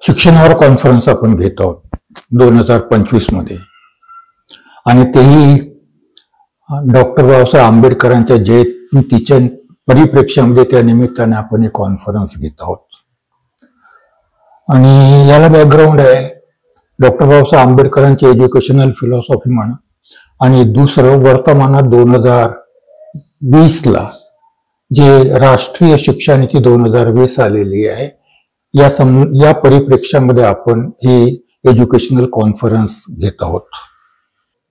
शिक्षणावर कॉन्फरन्स आपण घेत आहोत 2025 मध्ये, आणि तेही डॉक्टर बाबासाहेब आंबेडकरांच्या जयंतीच्या परिप्रेक्ष्यामध्ये त्या निमित्ताने आपण एक कॉन्फरन्स घेत आहोत. आणि याला बॅकग्राऊंड आहे डॉक्टर बाबासाहेब आंबेडकरांची एज्युकेशनल फिलॉसॉफी म्हणा, आणि दुसरं वर्तमानात 2020ला जे राष्ट्रीय शिक्षा नीती 2020 आलेली आहे, या परिप्रेक्ष्यामध्ये आपण ही एजुकेशनल कॉन्फ्रेंस घेत आहोत.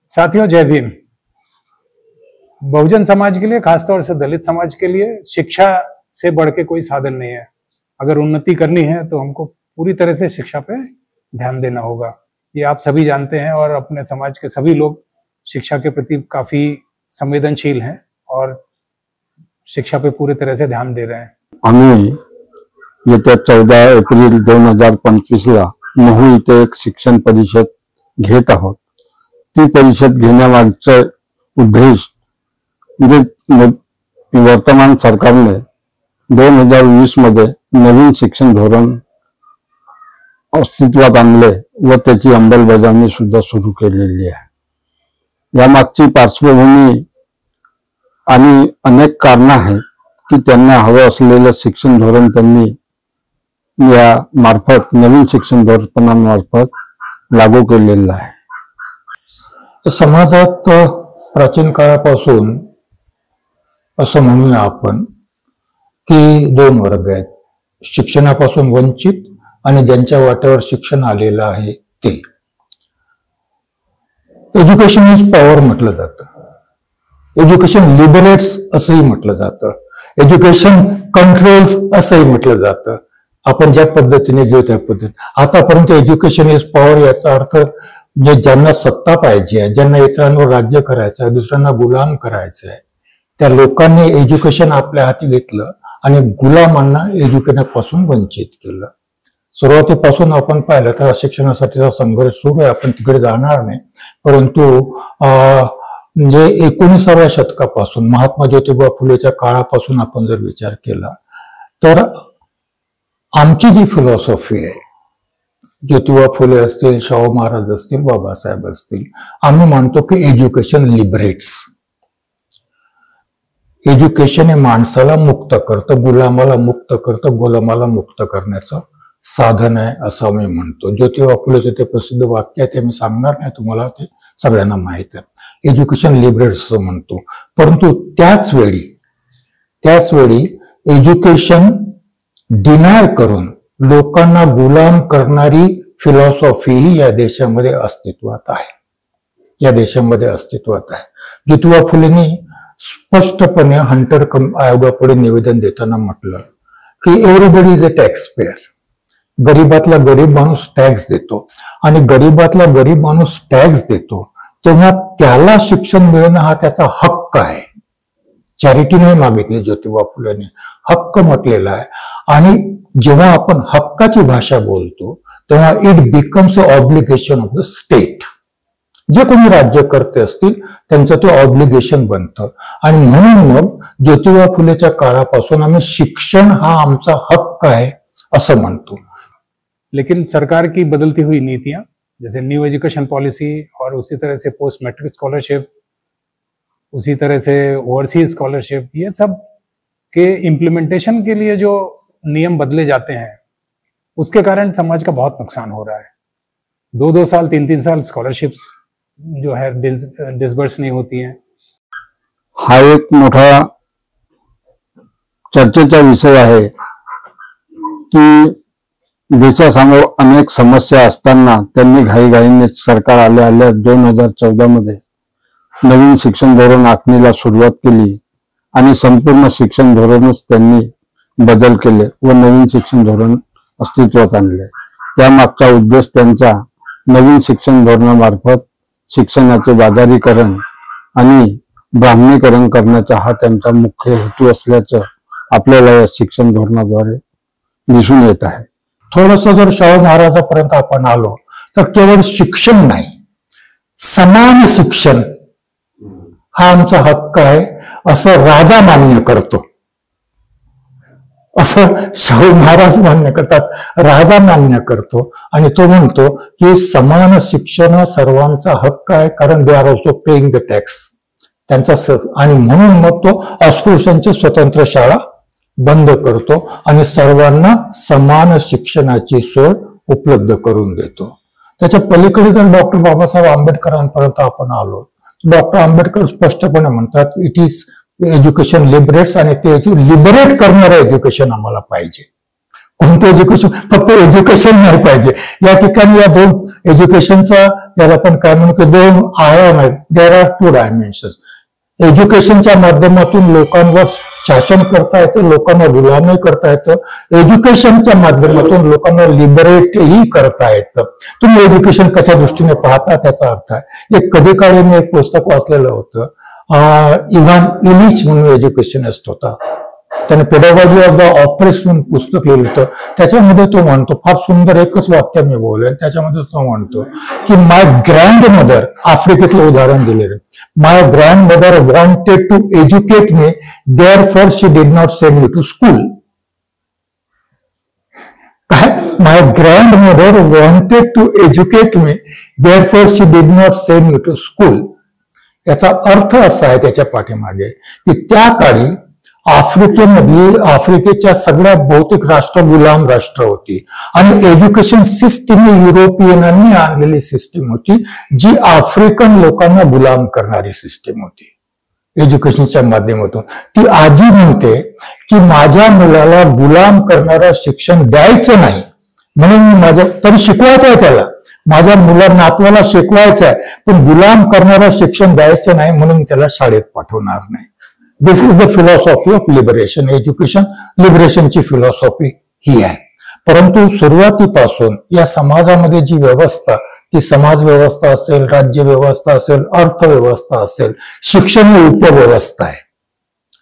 साथियों, जय भीम. बहुजन समाज के लिए, खासतौर से दलित समाज के लिए शिक्षा से बढ़ के कोई साधन नहीं है. अगर उन्नति करनी है तो हमको पूरी तरह से शिक्षा पे ध्यान देना होगा. ये आप सभी जानते हैं और अपने समाज के सभी लोग शिक्षा के प्रति काफी संवेदनशील हैं और शिक्षा पे पूरी तरह से ध्यान दे रहे हैं. आम्ही येत्या 14 एप्रिल 2025ला महू इथे एक शिक्षण परिषद घेत आहोत. ती परिषद घेण्यामागचा उद्देश म्हणजे वर्तमान सरकारने 2020 मध्ये नवीन शिक्षण धोरण अस्तित्वात आणले व त्याची अंमलबजावणी सुद्धा सुरू केलेली आहे. यामागची पार्श्वभूमी आणि अनेक कारणं आहेत की त्यांना हवं असलेलं शिक्षण धोरण त्यांनी या मार्फत नवीन शिक्षण धोरणामार्फत लागू केलेलं आहे. समाजात प्राचीन काळापासून असं म्हणूया आपण की दोन वर्ग आहेत, शिक्षणापासून वंचित आणि ज्यांच्या वाट्यावर शिक्षण आलेलं आहे ते. एज्युकेशन इज पॉवर म्हटलं जातं, एज्युकेशन लिबरेट्स असंही म्हटलं जातं, एज्युकेशन कंट्रोल्स असंही म्हटलं जातं. आपण ज्या पद्धतीने घेऊ त्या पद्धतीने. आतापर्यंत एज्युकेशन इज पॉवर याचा अर्थ म्हणजे ज्यांना सत्ता पाहिजे आहे, ज्यांना इतरांवर राज्य करायचं आहे, दुसऱ्यांना गुलाम करायचं आहे, त्या लोकांनी एज्युकेशन आपल्या हाती घेतलं आणि गुलामांना एज्युकेशनपासून वंचित केलं. सुरुवातीपासून आपण पाहिलं तर शिक्षणासाठीचा संघर्ष सुरू आहे, आपण तिकडे जाणार नाही. परंतु म्हणजे 19व्या शतकापासून महात्मा ज्योतिबा फुलेच्या काळापासून आपण जर विचार केला तर आमची जी फिलॉसॉफी आहे, ज्योतिबा फुले असतील, शाहू महाराज असतील, बाबासाहेब असतील, आम्ही मानतो की एज्युकेशन लिबरेट्स. एज्युकेशन हे माणसाला मुक्त करतं, गुलामाला मुक्त करतं, गुलामाला मुक्त करण्याचं साधन आहे असं आम्ही म्हणतो. ज्योतिबा फुलेचं ते प्रसिद्ध वाक्य आहे, ते मी सांगणार नाही तुम्हाला, ते सगळ्यांना माहित आहे. एज्युकेशन लिबरेट्स असं म्हणतो. परंतु त्याच वेळी एज्युकेशन डिनाय करून लोकांना गुलाम करणारी फिलॉसॉफी या देशामध्ये अस्तित्वात आहे, या देशामध्ये अस्तित्वात आहे. ज्योतिबा फुलेंनी स्पष्टपणे हंटर आयोगापुढे निवेदन देताना म्हटलं की everybody is a tax payer. गरीबातला गरीब माणूस टॅक्स देतो, आणि गरीबातला गरीब माणूस टॅक्स देतो तेव्हा त्याला शिक्षण मिळणं हा त्याचा हक्क आहे. चॅरिटी नाही मागितली ज्योतिबा फुलेंनी, हक्क म्हटलेला आहे. आणि जेव्हा आपण हक्काची भाषा बोलतो तेव्हा it becomes a obligation of the state. जे कोणी राज्यकर्ते असतील त्यांचं ते ऑब्लिगेशन बनतं. आणि म्हणून मग ज्योतिबा फुलेच्या काळापासून आम्ही शिक्षण हा आमचा हक्क आहे असं म्हणतो. लेकिन सरकार की बदलती हुई नीतियां, जैसे न्यू एजुकेशन पॉलिसी और उसी तरह से पोस्ट मैट्रिक स्कॉलरशिप, उसी तरह से ओवरसीज स्कॉलरशिप, ये सब के इम्प्लीमेंटेशन के लिए जो नियम बदले जाते हैं उसके कारण समाज का बहुत नुकसान हो रहा है. 2-2 साल 3-3 साल स्कॉलरशिप्स जो है डिसबर्स नहीं होती हैं. हा एक मोठा चर्चेचा विषय आहे की देशासमोर अनेक समस्या असताना त्यांनी घाईघाईने सरकार आल्या 2014 मध्ये नवीन शिक्षण धोरण आखणीला सुरुवात केली आणि संपूर्ण शिक्षण धोरणच त्यांनी बदल केले व नवीन शिक्षण धोरण अस्तित्वात आणले. त्यामागचा उद्देश त्यांचा नवीन शिक्षण धोरणामार्फत शिक्षणाचे बाजारीकरण आणि ब्राह्मणीकरण करण्याचा हा त्यांचा मुख्य हेतू असल्याचं आपल्याला या शिक्षण धोरणाद्वारे दिसून येत आहे. थोडंसं जर शाहू महाराजापर्यंत आपण आलो तर केवळ शिक्षण नाही, समान शिक्षण हा आमचा हक्क आहे असं राजा मान्य करतो. असं शाहू महाराज मान्य करतात, राजा मान्य करतो. आणि तो म्हणतो की समान शिक्षण सर्वांचा हक्क आहे, कारण they are also paying the tax. त्यांचा आणि म्हणून मग तो अस्पृश्यांची स्वतंत्र शाळा बंद करतो आणि सर्वांना समान शिक्षणाची सोय उपलब्ध करून देतो. त्याच्या पलीकडे जर डॉक्टर बाबासाहेब आंबेडकरांपर्यंत आपण आलो, डॉक्टर आंबेडकर स्पष्टपणे म्हणतात इट इज एज्युकेशन लिबरेट्स, आणि ते लिबरेट करणारं एज्युकेशन आम्हाला पाहिजे. कोणतं एज्युकेशन? फक्त एज्युकेशन नाही पाहिजे. या ठिकाणी या दोन एज्युकेशनचा त्याला आपण काय म्हणू की दोन आयाम आहेत. There are two dimensions. एज्युकेशनच्या माध्यमातून लोकांवर शासन करता येतं, लोकांना गुलामी करता येतं. एज्युकेशनच्या माध्यमातून लोकांना लिबरेटही करता येतं. तुम्ही एज्युकेशन कशा दृष्टीने पाहता त्याचा अर्थ आहे. एक कधी काळी मी एक पुस्तक वाचलेलं होतं, इव्हान इलिच म्हणून एज्युकेशनिस्ट होता, त्याने पेडागॉजी ऑफ द ऑप्रेस म्हणून पुस्तक लिहिलं होतं. त्याच्यामध्ये तो म्हणतो, फार सुंदर एकच वाक्य मी बोलेल त्याच्यामध्ये, तो म्हणतो की माय ग्रँड मदर, आफ्रिकेतलं उदाहरण दिलेलं, my grand mother wanted to educate me, therefore she did not send me to school. My grand mother wanted to educate me, therefore she did not send me to school. याचा अर्थ असा आहे त्याच्या पाठीमागे की त्या काळी आफ्रिकेच्या सगळ्या बहुतेक राष्ट्र गुलाम राष्ट्र होती, आणि एज्युकेशन सिस्टीम ही युरोपियनांनी आणलेली सिस्टीम होती, जी आफ्रिकन लोकांना गुलाम करणारी सिस्टीम होती. एज्युकेशनच्या माध्यमातून ती आजी म्हणते की माझ्या मुलाला गुलाम करणारं शिक्षण द्यायचं नाही, म्हणून मी माझ्या तरी शिकवायचं आहे, त्याला माझ्या नातवाला शिकवायचं आहे, पण गुलाम करणारं शिक्षण द्यायचं नाही, म्हणून त्याला शाळेत पाठवणार नाही. This is the philosophy of liberation. Education लिबरेशनची फिलॉसॉफी ही आहे. परंतु सुरुवातीपासून या समाजामध्ये जी व्यवस्था, ती समाज व्यवस्था असेल, राज्य व्यवस्था असेल, अर्थव्यवस्था असेल, शिक्षण ही उपव्यवस्था आहे.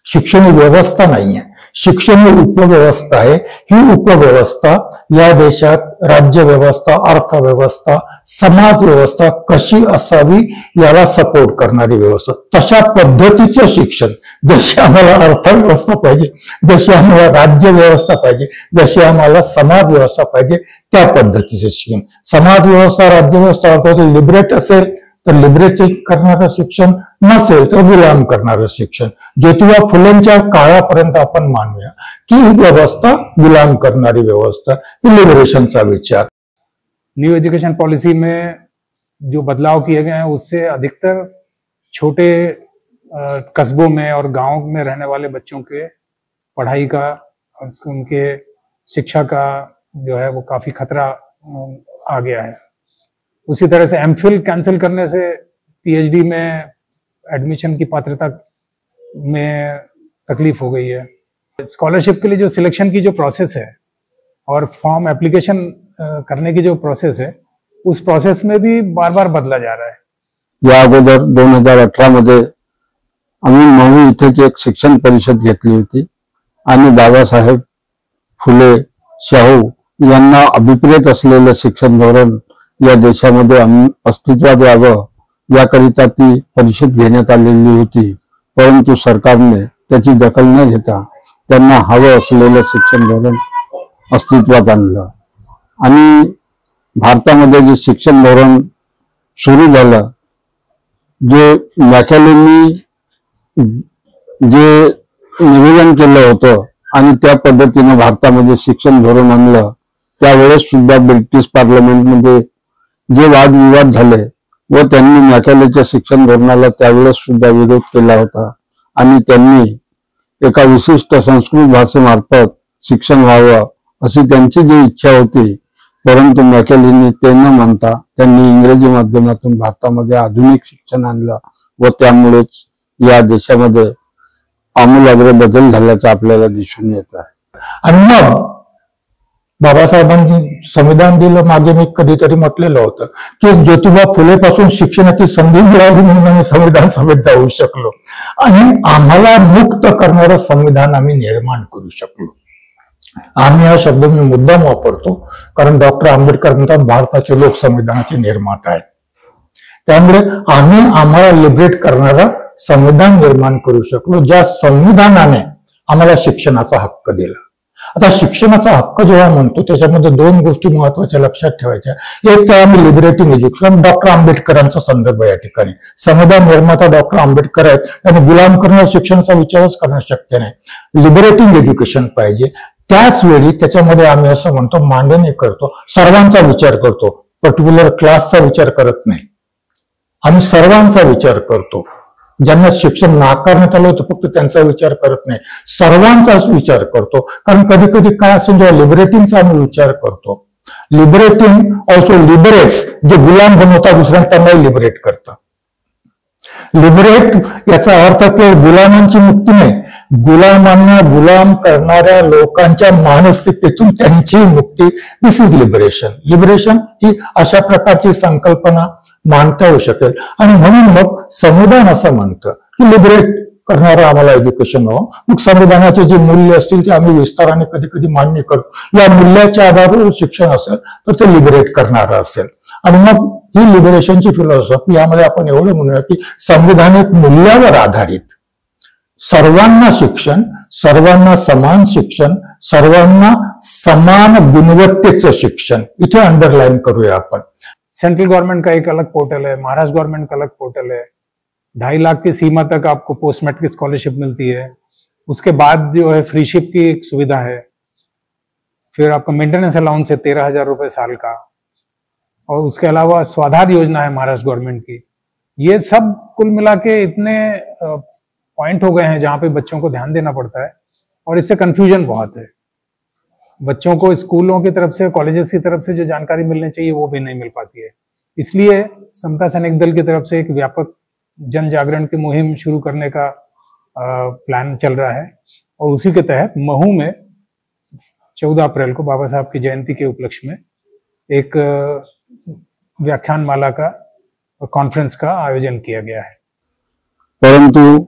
शिक्षण ही व्यवस्था नाहीये, शिक्षण ही उपव्यवस्था आहे. ही उपव्यवस्था या देशात राज्य व्यवस्था, अर्थव्यवस्था, समाज व्यवस्था कशी असावी याला सपोर्ट करणारी व्यवस्था. तशा पद्धतीचं शिक्षण, जशी आम्हाला अर्थव्यवस्था पाहिजे, जशी आम्हाला राज्य व्यवस्था पाहिजे, जशी आम्हाला समाज व्यवस्था पाहिजे, त्या पद्धतीचं शिक्षण. समाज व्यवस्था, राज्य व्यवस्था अर्थात लिबरेट असेल तर लिबरेट करणारं शिक्षण, नसेल तर गुलाम करणारं शिक्षण. ज्योतिबा फुलेंच्या काळापर्यंत आपण मानूया की ही व्यवस्था गुलाम करणारी व्यवस्था, ही लिबरेशनचा विचार. न्यू एजुकेशन पॉलिसी में जो बदलाव किए गए हैं उससे अधिकतर छोटे कस्बों में और गांव में रहने वाले बच्चों के पढ़ाई का और उनके शिक्षा का जो है वो काफी खतरा आ गया है. उसी तरह से एमफिल कैंसिल करने से पीएचडी में एडमिशन की पात्रता में तकलीफ हो गई है. स्कॉलरशिप के लिए जो सिलेक्शन की जो प्रोसेस है और फॉर्म एप्लीकेशन करने की जो प्रोसेस है, उस प्रोसेस में भी बार बार बदला जा रहा है. या अगोदर 2018 मध्ये आम्ही महू इथेच एक शिक्षण परिषद घेतली होती आणि बाबासाहेब फुले शाहू यांना अभिप्रेत असलेलं शिक्षण धोरण या देशामध्ये अस्तित्वात यावं याकरिता ती परिषद घेण्यात आलेली होती. परंतु सरकारने त्याची दखल न घेता त्यांना हवं असलेलं शिक्षण धोरण अस्तित्वात आणलं आणि भारतामध्ये जे शिक्षण धोरण सुरू झालं, जे मॅकॅलेनी जे निवेदन केलं होतं आणि त्या पद्धतीने भारतामध्ये शिक्षण धोरण आणलं, त्यावेळेस सुद्धा ब्रिटिश पार्लमेंटमध्ये जे वादविवाद झाले व त्यांनी मॅकॅलेच्या शिक्षण धोरणाला त्यावेळेस सुद्धा विरोध केला होता आणि त्यांनी एका विशिष्ट संस्कृत भाषेमार्फत शिक्षण व्हावं अशी त्यांची जी इच्छा होती, परंतु मॅकॅलेनी ते न म्हणता त्यांनी इंग्रजी माध्यमातून भारतामध्ये आधुनिक शिक्षण आणलं व त्यामुळेच या देशामध्ये आमूलाग्र बदल झाल्याचं आपल्याला दिसून येत आहे. आणि मग बाबासाहेबांनी संविधान दिलं. मागे मी कधीतरी म्हटलेलं होतं की ज्योतिबा फुले पासून शिक्षणाची संधी मिळाली म्हणून आम्ही संविधान सभेत जाऊ शकलो आणि आम्हाला मुक्त करणारं संविधान आम्ही निर्माण करू शकलो. आम्ही हा शब्द मी मुद्दाम वापरतो कारण डॉक्टर आंबेडकर म्हणतात भारताचे लोक संविधानाचे निर्माता आहेत. त्यामुळे आम्ही आम्हाला लिबरेट करणारं संविधान निर्माण करू शकलो, ज्या संविधानाने आम्हाला शिक्षणाचा हक्क दिला. आता शिक्षणाचा हक्क जेव्हा म्हणतो त्याच्यामध्ये दोन गोष्टी महत्वाच्या लक्षात ठेवायच्या. एक तर आम्ही लिबरेटिंग एज्युकेशन, डॉक्टर आंबेडकरांचा संदर्भ या ठिकाणी. संविधान निर्माता डॉक्टर आंबेडकर आहेत, त्यांनी गुलाम करणाऱ्या शिक्षणाचा विचारच करणं शक्य नाही. लिबरेटिंग एज्युकेशन पाहिजे. त्याच वेळी त्याच्यामध्ये आम्ही असं म्हणतो, मांडणी करतो, सर्वांचा विचार करतो, पर्टिक्युलर क्लासचा विचार करत नाही. आम्ही सर्वांचा विचार करतो. ज्यांना शिक्षण नाकारण्यात आलं होतं फक्त त्यांचा विचार करत नाही, सर्वांचाच विचार करतो. कारण कधी कधी काय असं जेव्हा लिबरेटिंगचा आम्ही विचार करतो, लिबरेटिंग ऑल्सो लिबरेट्स, जे गुलाम बनवतात दुसऱ्यांना त्यांनाही लिबरेट करतं. लिबरेट याचा अर्थ केवळ गुलामांची मुक्ती नाही, गुलामांना गुलाम करणाऱ्या लोकांच्या मानसिकतेतून त्यांची मुक्ती. दिस इज लिबरेशन. लिबरेशन ही अशा प्रकारची संकल्पना मांडता येऊ शकेल. आणि म्हणून मग संविधान असं म्हणतं की लिबरेट करणारं आम्हाला एज्युकेशन हवं. मग संविधानाचे जे मूल्य असतील ते आम्ही विस्ताराने कधी कधी मान्य करतो. या मूल्याच्या आधारावर शिक्षण असेल तर ते लिबरेट करणारं असेल. आणि मग ही लिबरेशनची फिलॉसॉफी यामध्ये आपण एवढं म्हणूया की संविधानिक मूल्यावर आधारित सर्वांना शिक्षण, सर्वांना समान शिक्षण, सर्वांना समान गुणवत्तेचं शिक्षण, इथे अंडरलाईन करूया आपण. सेंट्रल गवर्नमेंट का एक अलग पोर्टल है, महाराष्ट्र गवर्नमेंट का अलग पोर्टल है. 2.5 लाख की सीमा तक आपको पोस्ट मैट्रिक स्कॉलरशिप मिलती है. उसके बाद जो है फ्रीशिप की एक सुविधा है. फिर आपका मेंटेनेंस अलाउंस है 13,000 रुपए साल का. और उसके अलावा स्वाधार योजना है महाराष्ट्र गवर्नमेंट की. ये सब कुल मिला के इतने पॉइंट हो गए हैं जहां पे बच्चों को ध्यान देना पड़ता है और इससे कंफ्यूजन बहुत है. बच्चों को स्कूलों की तरफ से, कॉलेजेस की तरफ से जो जानकारी मिलनी चाहिए वो भी नहीं मिल पाती है. इसलिए समता सैनिक दल की तरफ से एक व्यापक जन जागरण की मुहिम शुरू करने का प्लान चल रहा है. और उसी के तहत महू में 14 अप्रैल को बाबा साहब की जयंती के उपलक्ष्य में एक व्याख्यानमाला का, कॉन्फ्रेंस का आयोजन किया गया है. परंतु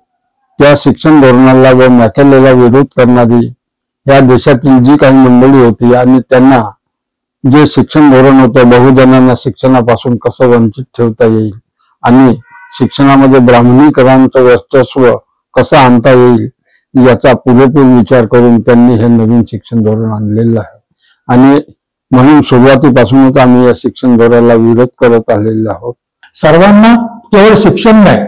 त्या शिक्षण धोरणाला व मॅकेलेला विरोध करणारी या देशातील जी काही मंडळी होती आणि त्यांना जे शिक्षण धोरण होतं, बहुजनांना शिक्षणापासून कसं वंचित ठेवता येईल आणि शिक्षणामध्ये ब्राह्मणीकरांचं वर्चस्व कसं आणता येईल याचा पुरेपूर विचार करून त्यांनी हे नवीन शिक्षण धोरण आणलेलं आहे. आणि म्हणून सुरुवातीपासूनच आम्ही या शिक्षण धोरणाला विरोध करत आलेलो आहोत. सर्वांना केवळ शिक्षण नाही,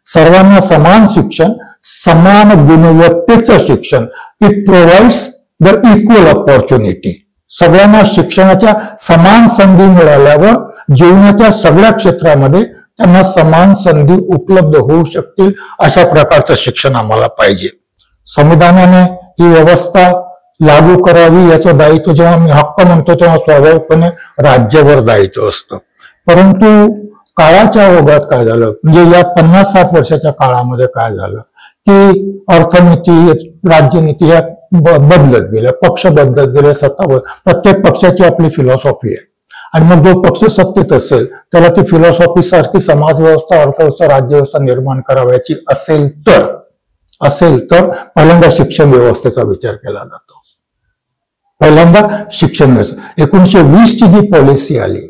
सर्वांना समान शिक्षण, समान गुणवत्तेचं शिक्षण. It provides the equal opportunity. सगळ्यांना शिक्षणाच्या समान संधी मिळाल्यावर जीवनाच्या सगळ्या क्षेत्रामध्ये त्यांना समान संधी उपलब्ध होऊ शकतील अशा प्रकारचं शिक्षण आम्हाला पाहिजे. संविधानाने ही व्यवस्था लागू करावी याचं दायित्व, जेव्हा मी हक्क म्हणतो तेव्हा स्वाभाविकपणे राज्यावर दायित्व असतं. परंतु काळाच्या ओघात काय झालं, म्हणजे या 50-60 वर्षाच्या काळामध्ये काय झालं की अर्थनीती, राज्यनीती या बदलत गेल्या, पक्ष बदलत गेले, सत्ता प्रत्येक पक्षाची आपली फिलॉसॉफी आहे. आणि मग जो पक्ष सत्तेत असेल त्याला ती फिलॉसॉफी सारखी समाज व्यवस्था, अर्थव्यवस्था, राज्यव्यवस्था निर्माण करावयाची असेल तर पहिल्यांदा शिक्षण व्यवस्थेचा विचार केला जातो. पहिल्यांदा शिक्षण व्यवस्था. 1920 ची जी पॉलिसी आली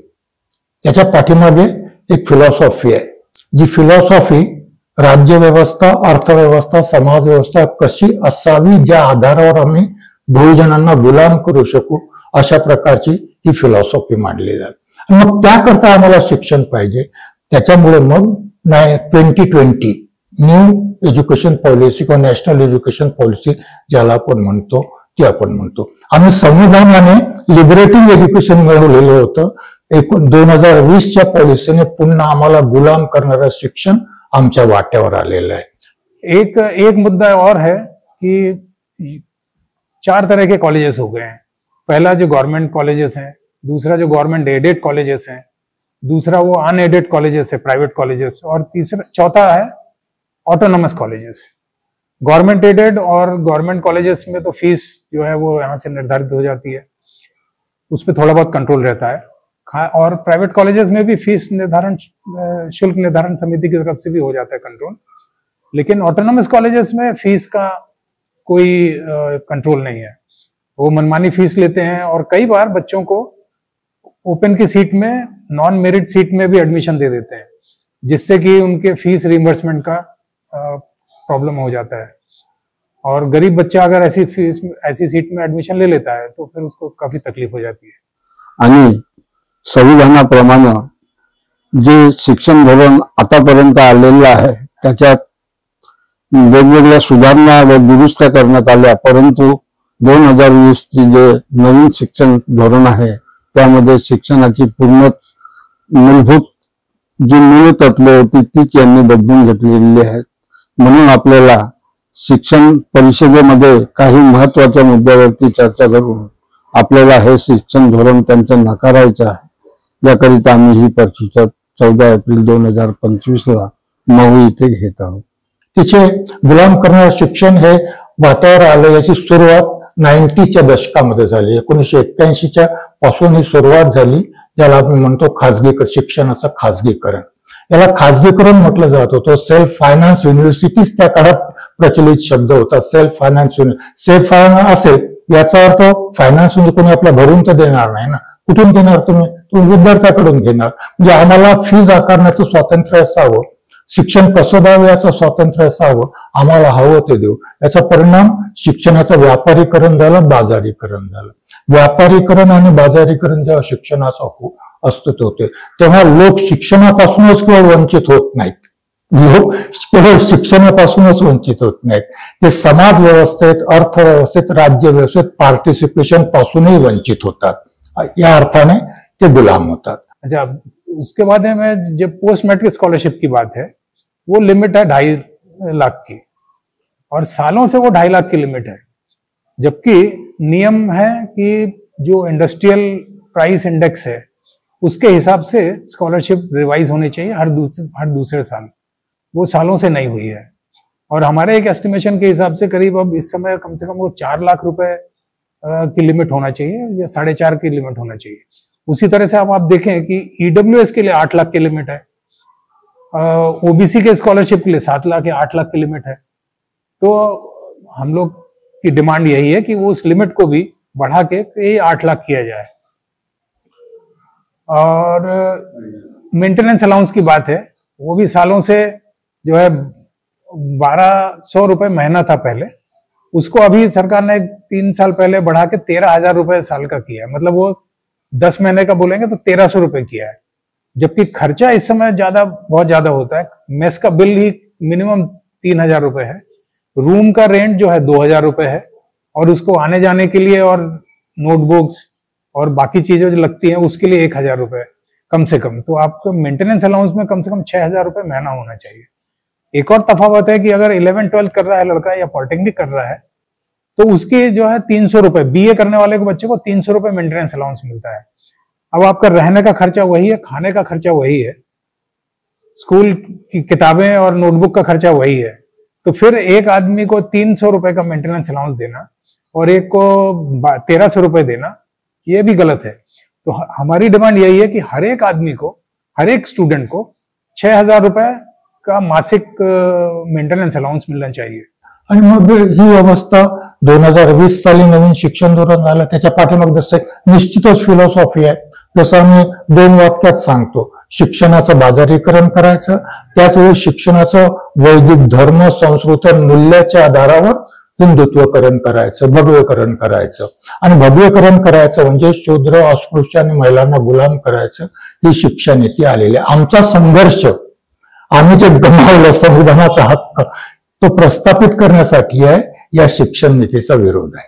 त्याच्या पाठीमागे एक फिलॉसॉफी आहे. जी फिलॉसॉफी राज्यव्यवस्था, अर्थव्यवस्था, समाज व्यवस्था कशी असावी, ज्या आधारावर आम्ही बहुजनांना गुलाम करू शकू, अशा प्रकारची ही फिलॉसॉफी मांडली जाते. मग त्याकरता आम्हाला शिक्षण पाहिजे. त्याच्यामुळे मग 2020 न्यू एज्युकेशन पॉलिसी किंवा नॅशनल एज्युकेशन पॉलिसी ज्याला आपण म्हणतो ती आपण म्हणतो. आम्ही संविधानाने लिबरेटिंग एज्युकेशन मिळवलेलं होतं. 2020च्या पॉलिसीने पुन्हा आम्हाला गुलाम करणारं शिक्षण आमच्या वाट्यावर आलेलं आहे. एक मुद्दा और है कि 4 तरह के कॉलेजेस हो गए हैं. पहला जो गवर्नमेंट कॉलेजेस हैं, दूसरा जो गवर्नमेंट एडेड कॉलेजेस हैं, दूसरा वो अनएडेड कॉलेजेस है, प्राइवेट कॉलेजेस, और चौथा है ऑटोनोमस कॉलेजेस. गवर्नमेंट एडेड और गवर्नमेंट कॉलेजेस में तो फीस जो है वो यहाँ से निर्धारित हो जाती है, उस पर थोड़ा बहुत कंट्रोल रहता है. और प्राइवेट कॉलेजेस में भी फीस निर्धारण, शुल्क निर्धारण समिति की तरफ से भी हो जाता है कंट्रोल. लेकिन ऑटोनोमस कॉलेजेस में फीस का कोई कंट्रोल नहीं है. वो मनमानी फीस लेते हैं और कई बार बच्चों को ओपन की सीट में, नॉन मेरिट सीट में भी एडमिशन दे देते हैं, जिससे कि उनके फीस रिइंबर्समेंट का प्रॉब्लम हो जाता है. और गरीब बच्चा अगर ऐसी सीट में एडमिशन ले लेता है तो फिर उसको काफी तकलीफ हो जाती है। आणि संविधानाप्रमाणे जे शिक्षण धोरण आतापर्यंत आलेलं आहे त्याच्यात वेगवेगळ्या सुधारणा व दुरुस्त्या करण्यात आल्या, परंतु 2020 चे जे नवीन शिक्षण धोरण आहे त्यामध्ये शिक्षणाची पूर्ण मूलभूत जी मूळ तत्वे होती तीच यांनी बदलून घेतलेली आहेत. म्हणून आपल्याला शिक्षण परिषदेमध्ये काही महत्वाच्या मुद्द्यावरती चर्चा करून आपल्याला हे शिक्षण धोरण त्यांचं नाकारायचं आहे. याकरिता आम्ही ही परिषद 14 एप्रिल 2025 महू इथे घेत आहोत. तिचे गुलाम करणारे शिक्षण हे वाटावर आलं याची सुरुवात 90च्या दशकामध्ये झाली. 1981च्या पासून ही सुरुवात झाली, ज्याला आपण म्हणतो शिक्षणाचं खाजगीकरण. याला खाजगीकरण म्हटलं जात होतं. सेल्फ फायनान्स युनिव्हर्सिटीज त्या काळात प्रचलित शब्द होता. सेल्फ फायनान्स असेल याचा अर्थ फायनान्स म्हणजे कोणी आपल्या भरून तर देणार नाही ना. कुठून घेणार तुम्ही विद्यार्थ्याकडून घेणार. म्हणजे आम्हाला फीज आकारण्याचं स्वातंत्र्य असावं, शिक्षण कसं द्यावं याचं स्वातंत्र्य असावं, आम्हाला हवं ते देऊ. याचा परिणाम शिक्षणाचं व्यापारीकरण झालं, बाजारीकरण झालं. व्यापारीकरण आणि बाजारीकरण जेव्हा शिक्षणाचं अस्तित्व होते तेव्हा लोक शिक्षणापासूनच केवळ वंचित होत नाहीत. लोक केवळ शिक्षणापासूनच वंचित होत नाहीत, ते समाज व्यवस्थेत, अर्थव्यवस्थेत, राज्य व्यवस्थेत पार्टिसिपेशन पासूनही वंचित होतात. या अर्थाने ते गुलाम होतात. अच्छा, उसके बाद में जब पोस्ट मैट्रिक स्कॉलरशिप की बात है, वो लिमिट है 2.5 लाख की, और सालों से वो 2.5 लाख की लिमिट है. जबकि नियम है कि जो इंडस्ट्रियल प्राइस इंडेक्स है उसके हिसाब से स्कॉलरशिप रिवाइज होनी चाहिए हर दूसरे साल. वो सालों से नहीं हुई है. और हमारे एक एस्टिमेशन के हिसाब से करीब अब इस समय कम से कम वो 4 लाख रुपए की लिमिट होना चाहिए या 4.5 की लिमिट होना चाहिए. उसी तरह से अब आप देखें कि ईडब्ल्यूएस के लिए 8 लाख की लिमिट है, ओबीसी के स्कॉलरशिप के लिए 7 लाख या 8 लाख की लिमिट है. तो हम लोग की डिमांड यही है कि वो उस लिमिट को भी बढ़ा के 8 लाख किया जाए. और मेंटेनेंस अलाउंस की बात है, वो भी सालों से जो है 1200 रुपए महीना था पहले, उसको अभी सरकार ने 3 साल पहले बढ़ा के 13,000 रुपए साल का किया है. मतलब वो 10 महीने का बोलेंगे तो 1300 रुपए किया है. जबकि खर्चा इस समय बहुत ज्यादा होता है. मेस का बिल ही मिनिमम 3,000 रुपए है, रूम का रेंट जो है 2,000 रुपए है, और उसको आने जाने के लिए और नोटबुक्स और बाकी चीजें जो लगती हैं उसके लिए 1,000 रुपए कम से कम. तो आपको मेंटेनेंस अलाउंस में कम से कम 6,000 रुपए महीना होना चाहिए. एक और तफावत है कि अगर 11-12 कर रहा है लड़का या पॉलिटेक्निक कर रहा है तो उसके जो है 300 रुपए, बीए करने वाले को बच्चे को 300 रुपए मेंटेनेंस अलाउंस मिलता है. अब आपका रहने का खर्चा वही है, खाने का खर्चा वही है, स्कूल की किताबें और नोटबुक का खर्चा वही है. तो फिर एक आदमी को 300 रुपए का मेंटेनेंस अलाउंस देना और एक को 1,300 रुपए देना, ये भी गलत है. तो हमारी डिमांड यही है कि हर एक आदमी को, हर एक स्टूडेंट को 6,000 रुपए का मासिक मेंटेनेंस अलाउंस मिलना चाहिए. आणि मग ही अवस्था 2020 साली नवीन शिक्षण धोरण झालं. त्याच्या पाठीमागे निश्चितच फिलॉसॉफी आहे. जसं आम्ही 2 वाक्यात सांगतो, शिक्षणाचं बाजारीकरण करायचं, त्याचवेळी शिक्षणाचं वैदिक धर्म, संस्कृती, मूल्याच्या आधारावर हिंदुत्वकरण करायचं, भगवेकरण करायचं. आणि भगवेकरण करायचं म्हणजे शूद्र, अस्पृश्य आणि महिलांना गुलाम करायचं. ही शिक्षण नीती आलेली आहे. आमचा संघर्ष, आम्ही जे गमावलं संविधानाचा हक्क, तो प्रस्थापित करण्यासाठी आहे. या शिक्षण नीतीचा विरोध आहे.